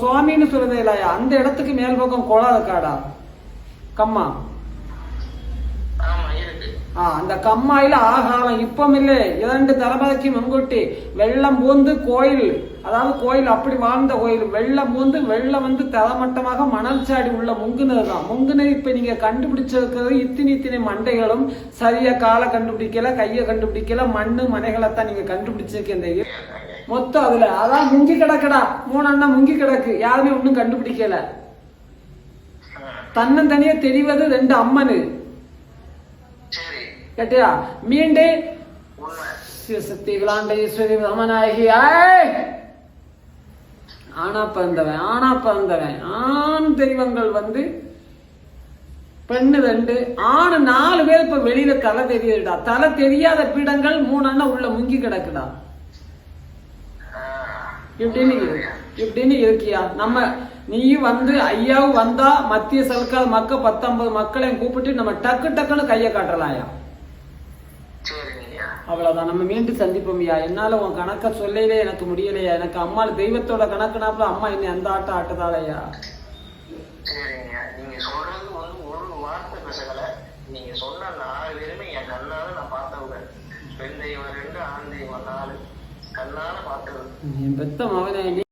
சுவாமின்னு சொல்றதே இல்லையா? அந்த இடத்துக்கு மேல் பக்கம் கோலாத காடா கம்மா? அந்த கம்மாயில ஆகாலம் இப்பம் இல்லை 2 தலைமுறைக்கு முன்கூட்டி வெள்ளம் பூந்து கோயில், அதாவது கோயில் அப்படி வாழ்ந்த கோயில், வெள்ளம் பூந்து வெள்ளம் வந்து தரமட்டமாக மணல் சாடி உள்ள முங்குனதுதான். முங்குனது இப்ப நீங்க கண்டுபிடிச்சிருக்கிறது இத்தினி மண்டைகளும் சரியா காலை கண்டுபிடிக்கல, கையை கண்டுபிடிக்கல, மண்ணு மனைகளைத்தான் நீங்க கண்டுபிடிச்சிருக்கீங்க மொத்தம். அதுல அதான் முங்கி கிடக்குடா, 3 அண்ணா முங்கி கிடக்கு, யாருமே ஒன்னும் கண்டுபிடிக்கல. தன்னந்தனியா தெரிவது 2 அம்மனு கேட்டியா? மீண்டு சிவசக்தி விளாண்ட ஈஸ்வரி ரமநாயகி ஆனா பிறந்தவன் ஆண் தெய்வங்கள் வந்து பெண்ணு 2, ஆணு 4 பேர் இப்ப வெளியில தலை தெரியுதுடா. தலை தெரியாத பீடங்கள் 3 அண்ணா உள்ள முங்கி கிடக்குடா. இப்படின்னு இருக்கியா? நம்ம நீயும் வந்து ஐயாவும் வந்தா மத்திய சர்க்கார் மக்கள் 10-50 மக்களையும் கூப்பிட்டு நம்ம டக்குன்னு கையை காட்டலாம்யா. அவ்வளவுதான். நம்ம மீண்டும் சந்திப்போம்யா. என்னால உன் கணக்க சொல்லலே எனக்கு முடியலையா. எனக்கு அம்மா தெய்வத்தோட கணக்குனாப்புல அம்மா என்ன அந்த ஆட்டம் ஆட்டதாலையா. நீங்க சொல்றது வந்து ஒரு வார்த்தை பேசல. நீங்க சொன்ன 4 பேருமே என் கண்ணால நான் பார்த்தவங்க. பெண் தெய்வம் 2, ஆண் தெய்வம் 4 கண்ணால பார்த்தது. என் பெத்த மகனே